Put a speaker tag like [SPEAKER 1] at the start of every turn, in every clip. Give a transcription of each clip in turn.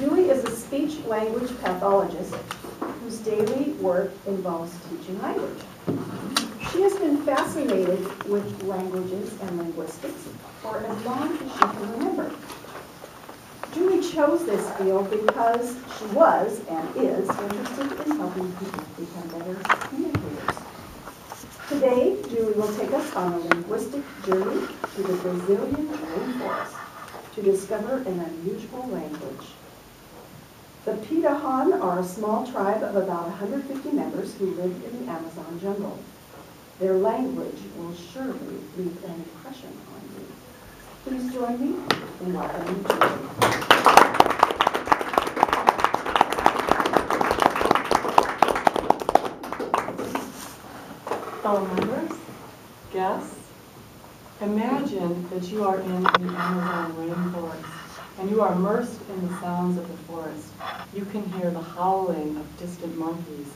[SPEAKER 1] Julie is a speech-language pathologist whose daily work involves teaching language. She has been fascinated with languages and linguistics for as long as she can remember. Julie chose this field because she was and is interested in helping people become better communicators. Today, Julie will take us on a linguistic journey to the Brazilian rainforest to discover an unusual language. The Pirahan are a small tribe of about 150 members who live in the Amazon jungle. Their language will surely leave an impression on you. Please join me in welcoming Julie.
[SPEAKER 2] Fellow members, guests, imagine that you are in the Amazon rainforest and you are immersed in the sounds of the forest. You can hear the howling of distant monkeys.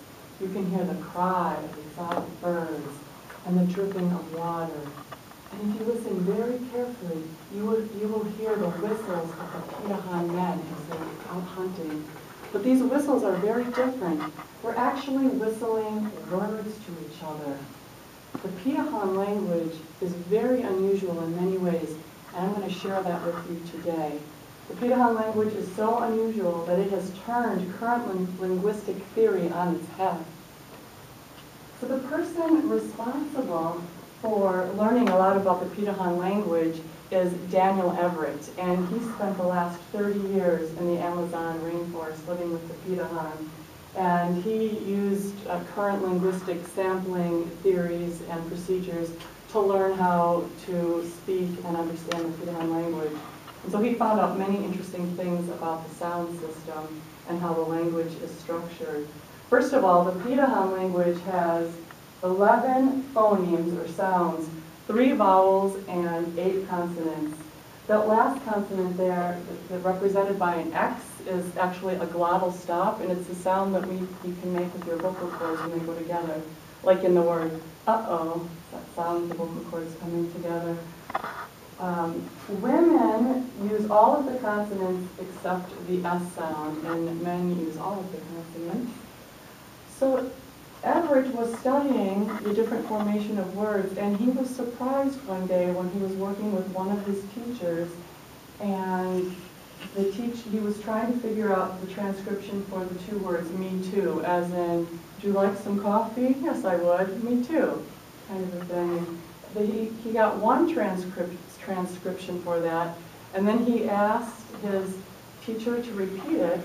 [SPEAKER 2] You can hear the cry of exotic birds and the dripping of water. And if you listen very carefully, you will hear the whistles of the Pirahan men as they're out hunting. But these whistles are very different. We're actually whistling words to each other. The Pirahan language is very unusual in many ways, and I'm going to share that with you today. The Pirahan language is so unusual that it has turned current linguistic theory on its head. So the person responsible for learning a lot about the Pirahan language is Daniel Everett, and he spent the last 30 years in the Amazon rainforest living with the Pirahan. And he used current linguistic sampling theories and procedures to learn how to speak and understand the Pirahan language. And so he found out many interesting things about the sound system and how the language is structured. First of all, the Pirahan language has 11 phonemes or sounds, 3 vowels and 8 consonants. That last consonant there, represented by an X, is actually a glottal stop, and it's the sound that you can make with your vocal cords when they go together. Like in the word uh-oh, that sound the vocal cords coming together. Women use all of the consonants except the S sound, and men use all of the consonants. So Everett was studying the different formation of words, and he was surprised one day when he was working with one of his teachers, and he was trying to figure out the transcription for the 2 words, me too, as in, would you like some coffee? Yes, I would. Me too, kind of a thing. He got one transcription for that, and then he asked his teacher to repeat it,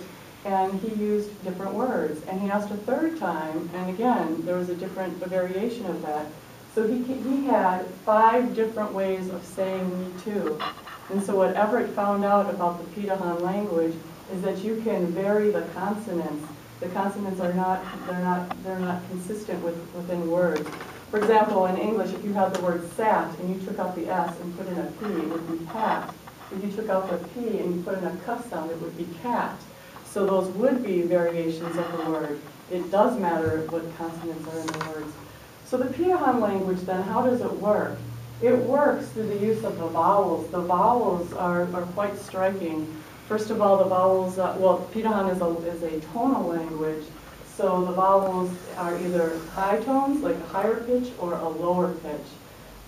[SPEAKER 2] and he used different words. And he asked a 3rd time, and again, there was a variation of that. So he had 5 different ways of saying me too. And so what Everett found out about the Pirahan language is that you can vary the consonants. The consonants are they're not consistent within words. For example, in English, if you had the word sat and you took out the S and put in a P, it would be pat. If you took out the P and you put in a cuss sound, it would be cat. So those would be variations of the word. It does matter what consonants are in the words. So the Pirahan language, then, how does it work? It works through the use of the vowels. The vowels are quite striking. First of all, the vowels, Pirahan is a tonal language, so the vowels are either high tones, like a higher pitch, or a lower pitch.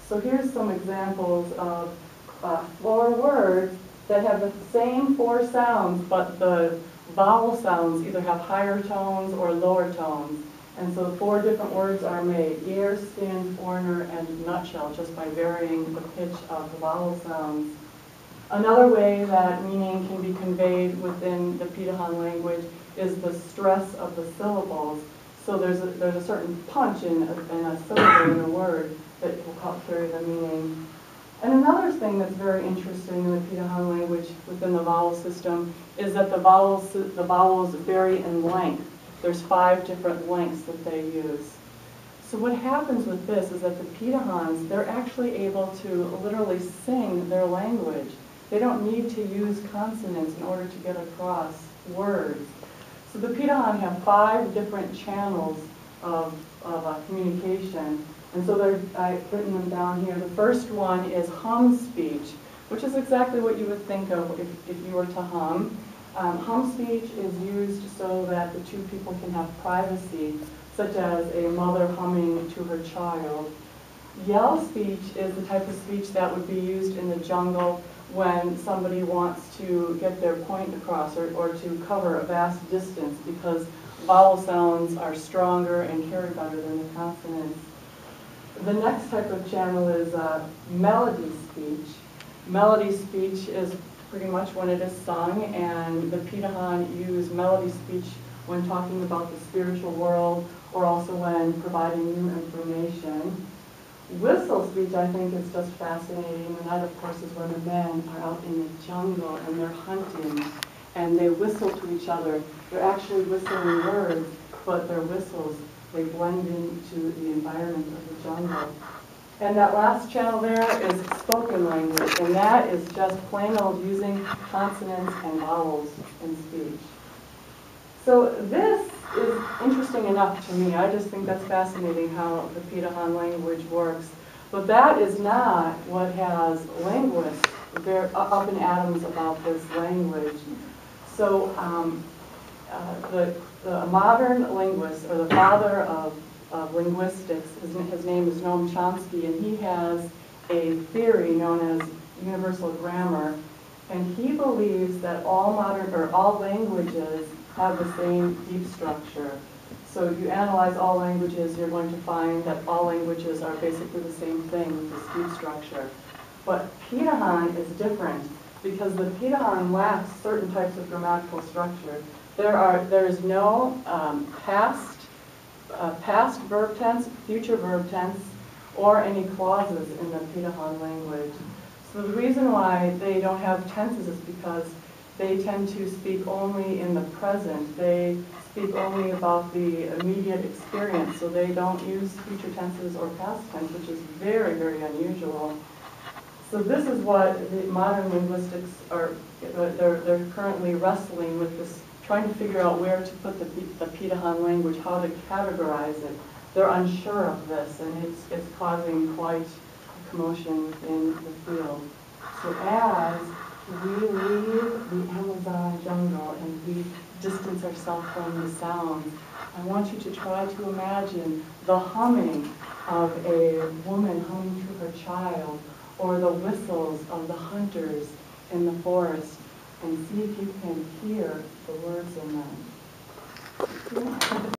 [SPEAKER 2] So here's some examples of 4 words that have the same 4 sounds, but the vowel sounds either have higher tones or lower tones. And so 4 different words are made: ear, skin, foreigner, and nutshell, just by varying the pitch of the vowel sounds. Another way that meaning can be conveyed within the Pirahan language is the stress of the syllables. So there's a certain punch in a syllable in a word that will help carry the meaning. And another thing that's very interesting in the Pirahan language within the vowel system is that the vowels vary in length. There's 5 different lengths that they use. So what happens with this is that the Pirahans, they're actually able to literally sing their language. They don't need to use consonants in order to get across words. So the Pirahan have 5 different channels of communication. And so I've written them down here. The first one is hum speech, which is exactly what you would think of if you were to hum. Hum speech is used so that the two people can have privacy, such as a mother humming to her child. Yell speech is the type of speech that would be used in the jungle when somebody wants to get their point across or to cover a vast distance, because vowel sounds are stronger and carry better than the consonants. The next type of channel is melody speech. Melody speech is pretty much when it is sung, and the Pitahan use melody speech when talking about the spiritual world or also when providing new information. Whistle speech, I think, is just fascinating, and that, of course, is when the men are out in the jungle and they're hunting, and they whistle to each other. They're actually whistling words, but their whistles, they blend into the environment of the jungle. And that last channel there is spoken language, and that is just plain old using consonants and vowels in speech. So this is interesting enough to me. I just think that's fascinating how the Pitahan language works. But that is not what has linguists up in atoms about this language. So the modern linguist, or the father of linguistics, his name is Noam Chomsky, and he has a theory known as universal grammar, and he believes that all languages have the same deep structure. So if you analyze all languages, you're going to find that all languages are basically the same thing with this deep structure. But Pitahan is different because the Pitahan lacks certain types of grammatical structure. There is no past verb tense, future verb tense, or any clauses in the Pitahan language. So the reason why they don't have tenses is because they tend to speak only in the present. They speak only about the immediate experience, so they don't use future tenses or past tense, which is very, very unusual. So this is what the modern linguistics are, they're currently wrestling with this, trying to figure out where to put the Pitahan language, how to categorize it. They're unsure of this, and it's causing quite a commotion in the field. So as we leave the Amazon jungle and we distance ourselves from the sounds, I want you to try to imagine the humming of a woman humming to her child, or the whistles of the hunters in the forest, and see if you can hear the words in them.